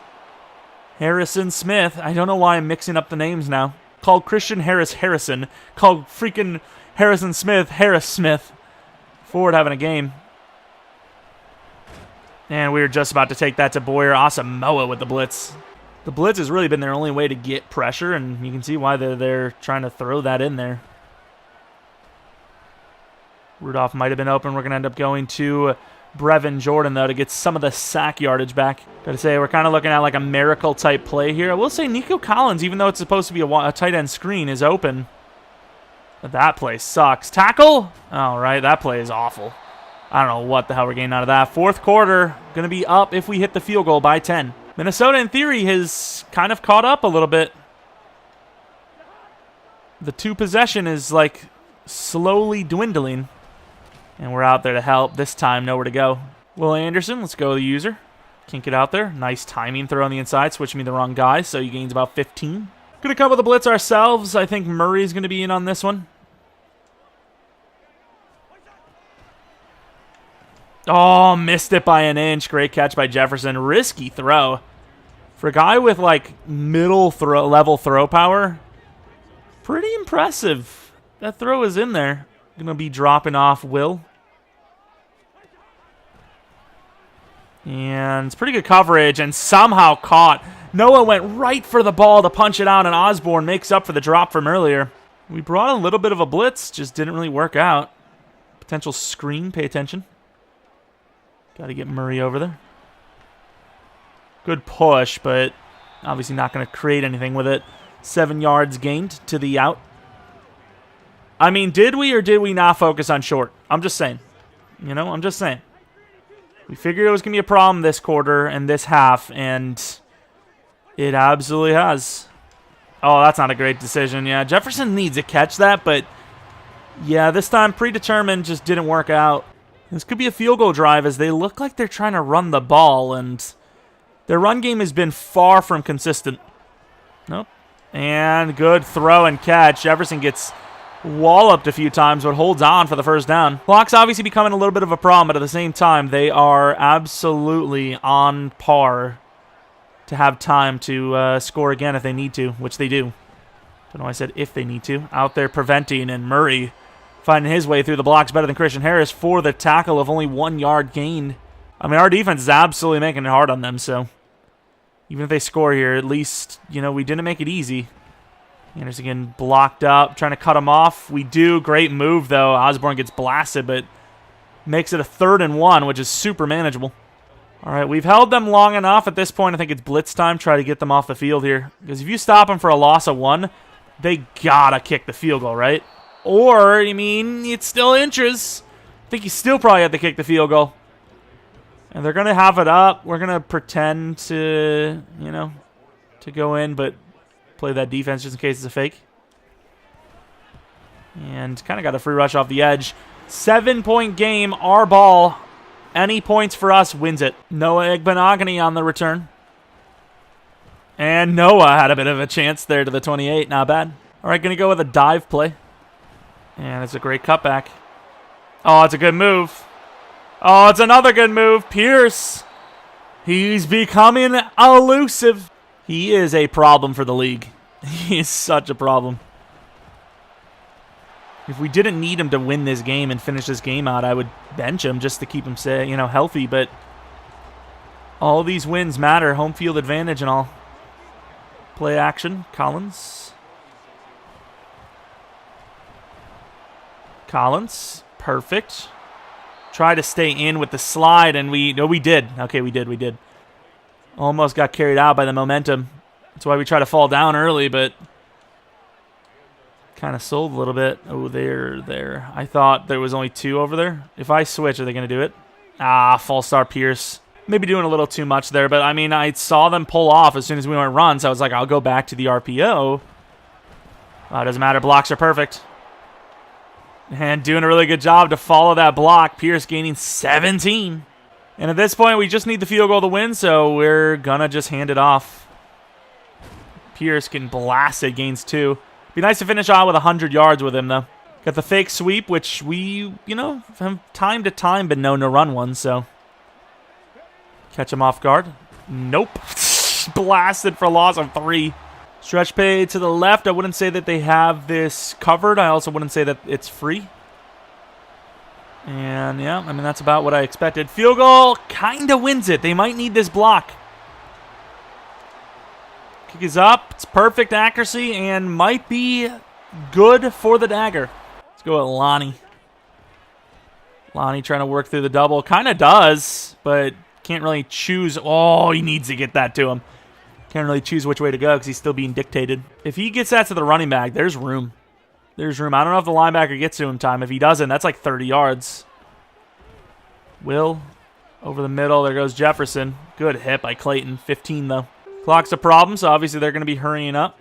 Harrison Smith. I don't know why I'm mixing up the names now. Called Christian Harrison. Called freaking Harrison Smith Harris Smith. Ford having a game. And we were just about to take that to Boyer. Asamoah with the blitz. The blitz has really been their only way to get pressure, and you can see why they're trying to throw that in there. Rudolph might have been open. We're going to end up going to Brevin Jordan, though, to get some of the sack yardage back. Got to say, we're kind of looking at like a miracle-type play here. I will say Nico Collins, even though it's supposed to be a tight end screen, is open. But that play sucks. Tackle? All right, that play is awful. I don't know what the hell we're getting out of that. Fourth quarter, going to be up if we hit the field goal by 10. Minnesota, in theory, has kind of caught up a little bit. The 2 possession is, like, slowly dwindling. And we're out there to help. This time, nowhere to go. Will Anderson, let's go to the user. Can't get out there. Nice timing throw on the inside. Switching me the wrong guy, so he gains about 15. Going to come with a blitz ourselves. I think Murray's going to be in on this one. Oh, missed it by an inch. Great catch by Jefferson. Risky throw. For a guy with, like, level throw power, pretty impressive. That throw is in there. Going to be dropping off Will. And it's pretty good coverage and somehow caught. Noah went right for the ball to punch it out, and Osborne makes up for the drop from earlier. We brought a little bit of a blitz, just didn't really work out. Potential screen, pay attention. Got to get Murray over there. Good push, but obviously not going to create anything with it. 7 yards gained to the out. I mean, did we or did we not focus on short? I'm just saying. You know, I'm just saying. We figured it was going to be a problem this quarter and this half, and it absolutely has. Oh, that's not a great decision. Yeah, Jefferson needs to catch that, but yeah, this time predetermined just didn't work out. This could be a field goal drive as they look like they're trying to run the ball, and their run game has been far from consistent. Nope. And good throw and catch. Jefferson gets walloped a few times, but holds on for the first down. Clock's obviously becoming a little bit of a problem, but at the same time, they are absolutely on par to have time to score again if they need to, which they do. Don't know why I said if they need to. Out there preventing, and Murray finding his way through the blocks better than Christian Harris for the tackle of only 1 yard gained. I mean, our defense is absolutely making it hard on them, so even if they score here, at least, you know, we didn't make it easy. Anderson getting blocked up, trying to cut him off. We do. Great move, though. Osborne gets blasted, but makes it a 3rd and 1, which is super manageable. All right, we've held them long enough. At this point, I think it's blitz time. Try to get them off the field here. Because if you stop them for a loss of 1, they gotta kick the field goal, right? Or, I mean, it's still inches. I think you still probably have to kick the field goal. And they're going to have it up. We're going to pretend to, to go in, but play that defense just in case it's a fake. And kind of got a free rush off the edge. 7-point game, our ball. Any points for us wins it. Noah Igbenogany on the return. And Noah had a bit of a chance there to the 28. Not bad. All right, going to go with a dive play. And it's a great cutback. Oh, it's a good move. Oh, it's another good move. Pierce. He's becoming elusive. He is a problem for the league. He is such a problem. If we didn't need him to win this game and finish this game out, I would bench him just to keep him, healthy. But all these wins matter. Home field advantage and all. Play action. Collins. Perfect. Try to stay in with the slide, and we did. Okay, we did. Almost got carried out by the momentum. That's why we try to fall down early, but kind of sold a little bit. Oh, there. I thought there was only 2 over there. If I switch, are they going to do it? False start Pierce. Maybe doing a little too much there, but I mean, I saw them pull off as soon as we went run, so I was like, I'll go back to the RPO. It doesn't matter. Blocks are perfect. And doing a really good job to follow that block. Pierce gaining 17. And at this point, we just need the field goal to win, so we're going to just hand it off. Pierce getting blasted, gains 2. Be nice to finish out with 100 yards with him, though. Got the fake sweep, which we, from time to time been known to run one, so. Catch him off guard. Nope. Blasted for a loss of 3. Stretch play to the left. I wouldn't say that they have this covered. I also wouldn't say that it's free. And, yeah, I mean, that's about what I expected. Field goal kind of wins it. They might need this block. Kick is up. It's perfect accuracy and might be good for the dagger. Let's go with Lonnie. Lonnie trying to work through the double. Kind of does, but can't really choose. Oh, he needs to get that to him. Can't really choose which way to go because he's still being dictated. If he gets that to the running back, there's room. There's room. I don't know if the linebacker gets to him in time. If he doesn't, that's like 30 yards. Will over the middle. There goes Jefferson. Good hit by Clayton. 15, though. Clock's a problem, so obviously they're going to be hurrying up.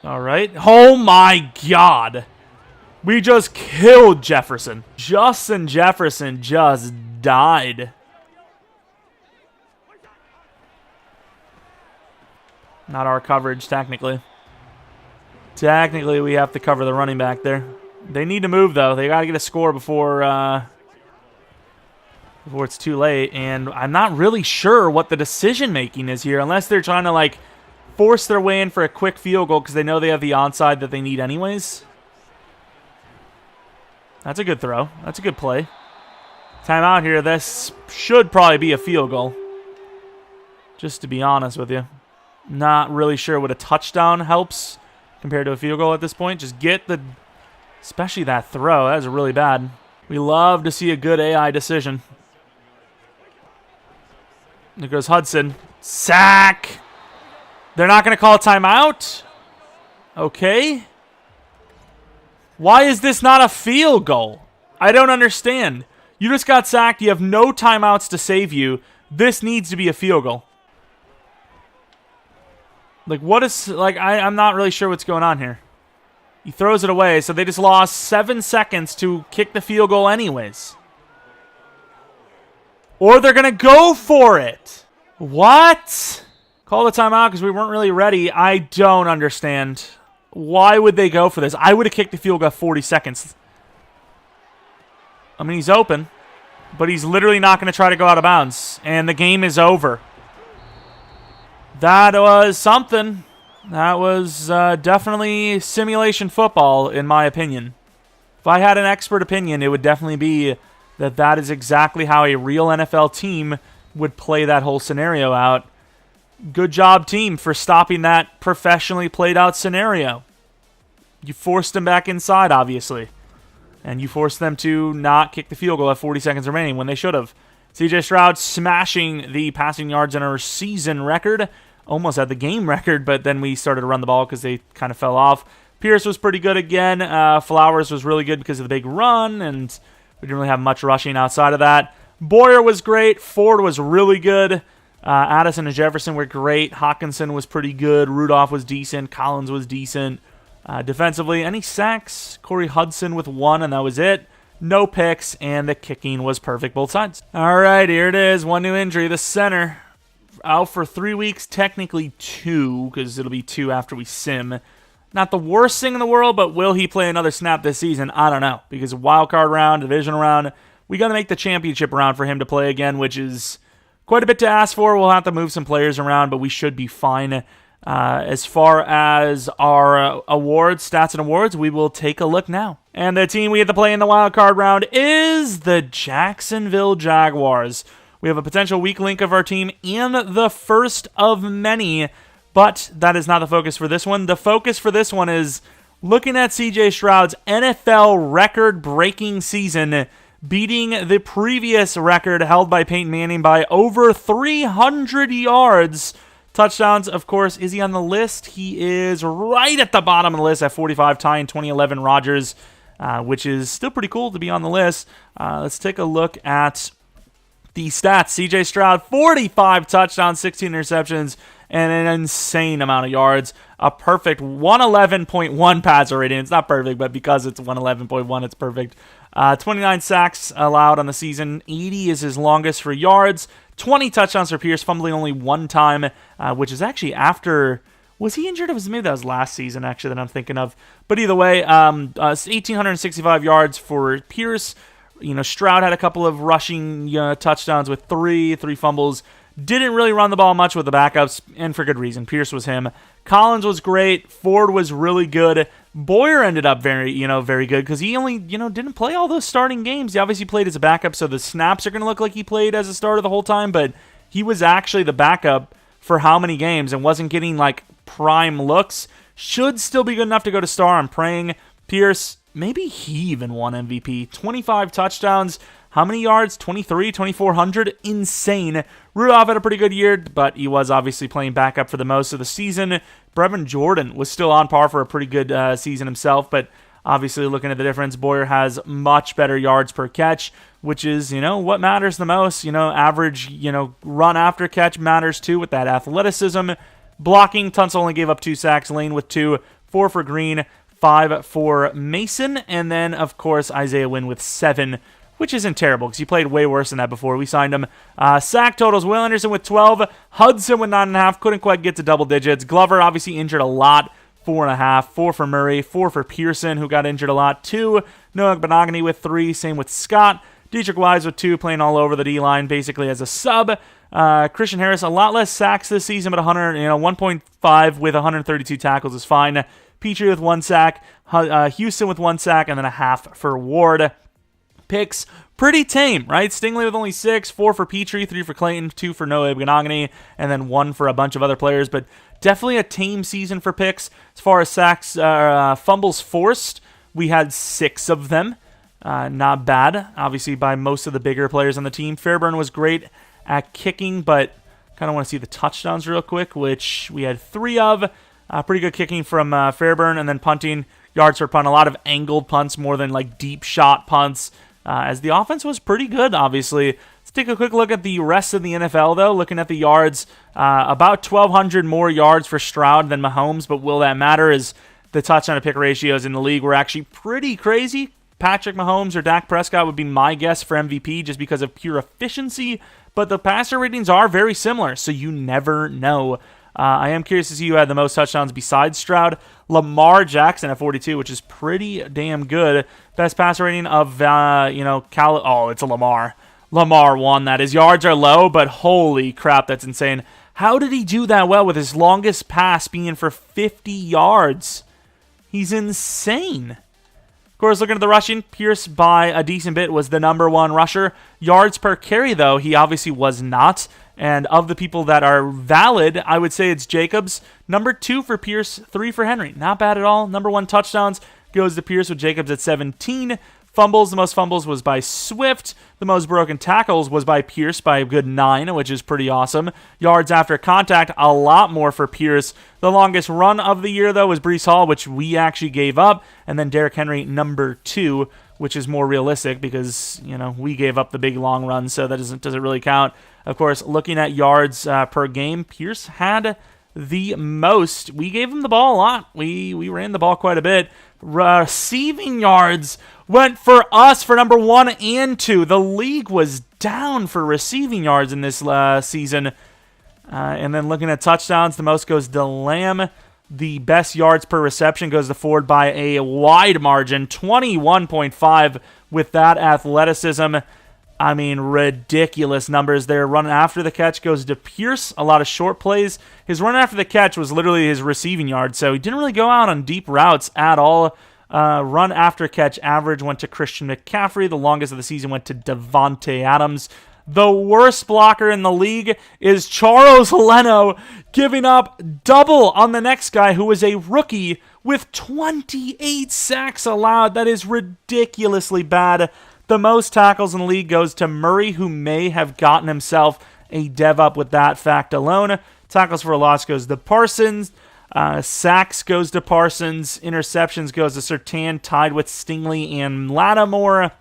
All right. Oh, my God. We just killed Jefferson. Justin Jefferson just died. Not our coverage, technically. Technically, we have to cover the running back there. They need to move, though. They got to get a score before it's too late. And I'm not really sure what the decision-making is here, unless they're trying to, like, force their way in for a quick field goal because they know they have the onside that they need anyways. That's a good throw. That's a good play. Timeout here. This should probably be a field goal. Just to be honest with you. Not really sure what a touchdown helps compared to a field goal at this point. Just get the... Especially that throw. That was really bad. We love to see a good AI decision. There goes Hudson. Sack! They're not going to call a timeout? Okay. Why is this not a field goal? I don't understand. You just got sacked. You have no timeouts to save you. This needs to be a field goal. Like, what is... Like, I'm not really sure what's going on here. He throws it away, so they just lost 7 seconds to kick the field goal anyways. Or they're going to go for it. What? Call the timeout because we weren't really ready. I don't understand. Why would they go for this? I would have kicked the field goal 40 seconds. I mean, he's open, but he's literally not going to try to go out of bounds, and the game is over. That was something. That was definitely simulation football, in my opinion. If I had an expert opinion, it would definitely be that that is exactly how a real NFL team would play that whole scenario out. Good job, team, for stopping that professionally played out scenario. You forced them back inside, obviously. And you forced them to not kick the field goal at 40 seconds remaining when they should have. CJ Stroud smashing the passing yards in our season record. Almost had the game record, but then we started to run the ball because they kind of fell off. Pierce was pretty good again. Flowers was really good because of the big run, and we didn't really have much rushing outside of that. Boyer was great. Ford was really good. Addison and Jefferson were great. Hawkinson was pretty good. Rudolph was decent. Collins was decent. Defensively, any sacks? Corey Hudson with 1, and that was it. No picks, and the kicking was perfect both sides. All right, here it is. One new injury. The center out for 3 weeks, technically 2, because it'll be 2 after we sim. Not the worst thing in the world, but will he play another snap this season? I don't know, because wild card round, divisional round, we got to make the championship round for him to play again, which is quite a bit to ask for. We'll have to move some players around, but we should be fine. As far as our awards, stats and awards, we will take a look now. And the team we have to play in the wild card round is the Jacksonville Jaguars. We have a potential weak link of our team and the first of many, but that is not the focus for this one. The focus for this one is looking at CJ Stroud's NFL record-breaking season, beating the previous record held by Peyton Manning by over 300 yards. Touchdowns, of course, is he on the list? He is right at the bottom of the list at 45, tying 2011 Rodgers, which is still pretty cool to be on the list. Let's take a look at the stats. CJ Stroud, 45 touchdowns, 16 interceptions, and an insane amount of yards. A perfect 111.1 passer rating. It's not perfect, but because it's 111.1, it's perfect. 29 sacks allowed on the season. 80 is his longest for yards. 20 touchdowns for Pierce, fumbling only 1 time, which is actually after... Was he injured? Maybe that was last season, actually, that I'm thinking of. But either way, 1,865 yards for Pierce. Stroud had a couple of rushing touchdowns with 3 fumbles. Didn't really run the ball much with the backups, and for good reason. Pierce was him. Collins was great. Ford was really good. Boyer ended up very good because he only, didn't play all those starting games. He obviously played as a backup, so the snaps are going to look like he played as a starter the whole time, but he was actually the backup for how many games and wasn't getting, prime looks. Should still be good enough to go to star. I'm praying. Pierce, maybe he even won MVP. 25 touchdowns. How many yards? 23, 2,400. Insane. Rudolph had a pretty good year, but he was obviously playing backup for the most of the season. Brevin Jordan was still on par for a pretty good season himself, but obviously looking at the difference, Boyer has much better yards per catch, which is, what matters the most. Average, run after catch matters too with that athleticism. Blocking, Tunsil only gave up 2 sacks. Lane with 2, 4 for Green, 5 for Mason, and then, of course, Isaiah Wynn with 7, which isn't terrible because he played way worse than that before we signed him. Sack totals, Will Anderson with 12, Hudson with 9.5, couldn't quite get to double digits. Glover obviously injured a lot, 4.5, 4 for Murray, 4 for Pearson, who got injured a lot, 2. Noah Benogany with 3, same with Scott. Dietrich Wise with 2, playing all over the D-line, basically as a sub. Christian Harris, a lot less sacks this season, but 1.5 with 132 tackles is fine. Petrie with 1 sack, Houston with 1 sack, and then a half for Ward. Picks, pretty tame, right? Stingley with only 6, 4 for Petrie, 3 for Clayton, 2 for Noah Benogany, and then 1 for a bunch of other players, but definitely a tame season for picks. As far as sacks, fumbles forced, we had 6 of them. Not bad, obviously, by most of the bigger players on the team. Fairburn was great at kicking, but kind of want to see the touchdowns real quick, which we had 3 of. Pretty good kicking from Fairburn, and then punting, yards per punt, a lot of angled punts more than deep shot punts, as the offense was pretty good, obviously. Let's take a quick look at the rest of the NFL, though. Looking at the yards, about 1,200 more yards for Stroud than Mahomes, but will that matter? Is the touchdown to pick ratios in the league were actually pretty crazy. Patrick Mahomes or Dak Prescott would be my guess for MVP just because of pure efficiency, but the passer ratings are very similar, so you never know. I am curious to see who had the most touchdowns besides Stroud. Lamar Jackson at 42, which is pretty damn good. Best passer rating of, it's a Lamar. Lamar won that. His yards are low, but holy crap, that's insane. How did he do that well with his longest pass being for 50 yards? He's insane. Of course, looking at the rushing, Pierce by a decent bit was the number 1 rusher. Yards per carry, though, he obviously was not. And of the people that are valid, I would say it's Jacobs. Number 2 for Pierce, 3 for Henry. Not bad at all. Number 1 touchdowns goes to Pierce with Jacobs at 17. Fumbles, the most fumbles was by Swift. The most broken tackles was by Pierce by a good 9, which is pretty awesome. Yards after contact, a lot more for Pierce. The longest run of the year, though, was Breece Hall, which we actually gave up. And then Derrick Henry, number 2, which is more realistic because, we gave up the big long run, so that doesn't really count. Of course, looking at yards per game, Pierce had the most. We gave him the ball a lot. We ran the ball quite a bit. Receiving yards went for us for number 1 and 2. The league was down for receiving yards in this season. And then looking at touchdowns, the most goes to Lamb. The best yards per reception goes to Ford by a wide margin, 21.5 with that athleticism. I mean, ridiculous numbers there. Run after the catch goes to Pierce. A lot of short plays. His run after the catch was literally his receiving yard, so he didn't really go out on deep routes at all. Run after catch average went to Christian McCaffrey. The longest of the season went to Devontae Adams. The worst blocker in the league is Charles Leno, giving up double on the next guy who is a rookie with 28 sacks allowed. That is ridiculously bad. The most tackles in the league goes to Murray, who may have gotten himself a dev up with that fact alone. Tackles for a loss goes to Parsons. Sacks goes to Parsons. Interceptions goes to Surtain, tied with Stingley and Lattimore.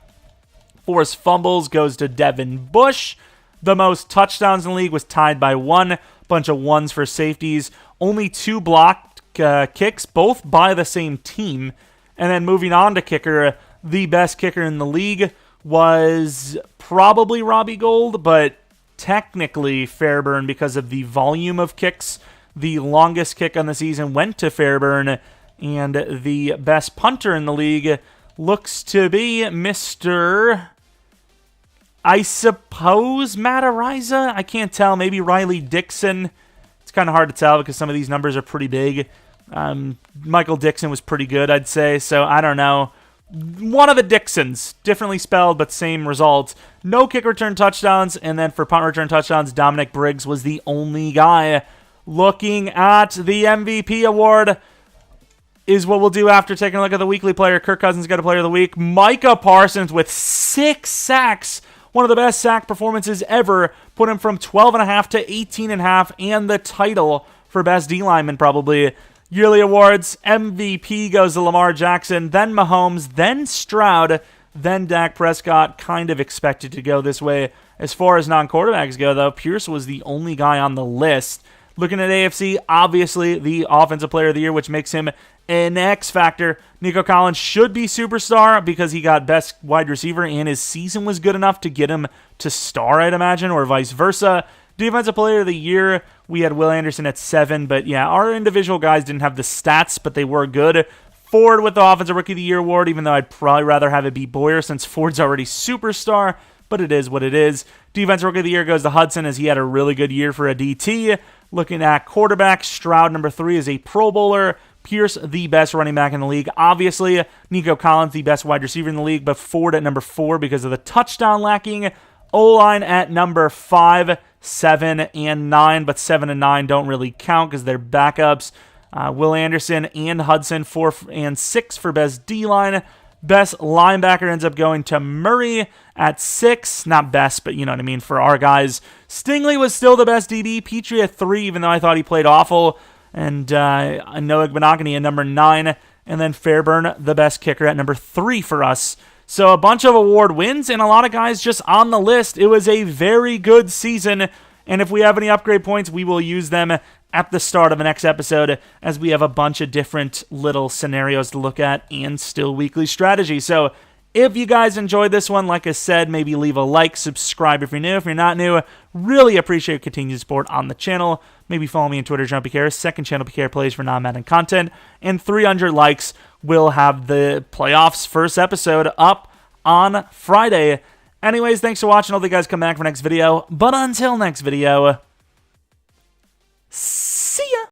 Forced fumbles goes to Devin Bush. The most touchdowns in the league was tied by 1. Bunch of 1s for safeties. Only 2 blocked kicks, both by the same team. And then moving on to kicker, the best kicker in the league was probably Robbie Gould, but technically Fairburn because of the volume of kicks. The longest kick on the season went to Fairburn, and the best punter in the league looks to be Mr. I suppose Matt Ariza. I can't tell. Maybe Riley Dixon. It's kind of hard to tell because some of these numbers are pretty big. Michael Dixon was pretty good, I'd say, so I don't know. One of the Dixons, differently spelled, but same result. No kick return touchdowns, and then for punt return touchdowns, Dominic Briggs was the only guy. Looking at the MVP award is what we'll do after taking a look at the weekly player. Kirk Cousins got a player of the week. Micah Parsons with 6 sacks. One of the best sack performances ever. Put him from 12.5 to 18.5, and the title for best D lineman probably. Yearly awards, MVP goes to Lamar Jackson, then Mahomes, then Stroud, then Dak Prescott. Kind of expected to go this way. As far as non-quarterbacks go, though, Pierce was the only guy on the list. Looking at AFC, obviously the Offensive Player of the Year, which makes him an X factor. Nico Collins should be superstar because he got best wide receiver, and his season was good enough to get him to star, I'd imagine, or vice versa. Defensive Player of the Year, we had Will Anderson at 7, but yeah, our individual guys didn't have the stats, but they were good. Ford with the Offensive Rookie of the Year award, even though I'd probably rather have it be Boyer since Ford's already superstar, but it is what it is. Defensive Rookie of the Year goes to Hudson as he had a really good year for a DT. Looking at quarterback, Stroud, number 3, is a Pro Bowler. Pierce, the best running back in the league. Obviously, Nico Collins, the best wide receiver in the league, but Ford at number 4 because of the touchdown lacking. O-line at number 5, 7, and 9, but 7 and 9 don't really count because they're backups. Will Anderson and Hudson, 4 and 6 for best D-line. Best linebacker ends up going to Murray at 6. Not best, but you know what I mean for our guys. Stingley was still the best DB. Petrie at 3, even though I thought he played awful. And Noah Gbenogany at number 9. And then Fairburn, the best kicker, at number 3 for us. So a bunch of award wins and a lot of guys just on the list. It was a very good season. And if we have any upgrade points, we will use them at the start of the next episode as we have a bunch of different little scenarios to look at and still weekly strategy. So if you guys enjoyed this one, like I said, maybe leave a like, subscribe if you're new. If you're not new, really appreciate continued support on the channel. Maybe follow me on Twitter, Jeromepkr. Second channel, PKR Plays for non-Madden content. And 300 likes will have the playoffs first episode up on Friday. Anyways, thanks for watching. Hope you guys come back for next video. But until next video, see ya!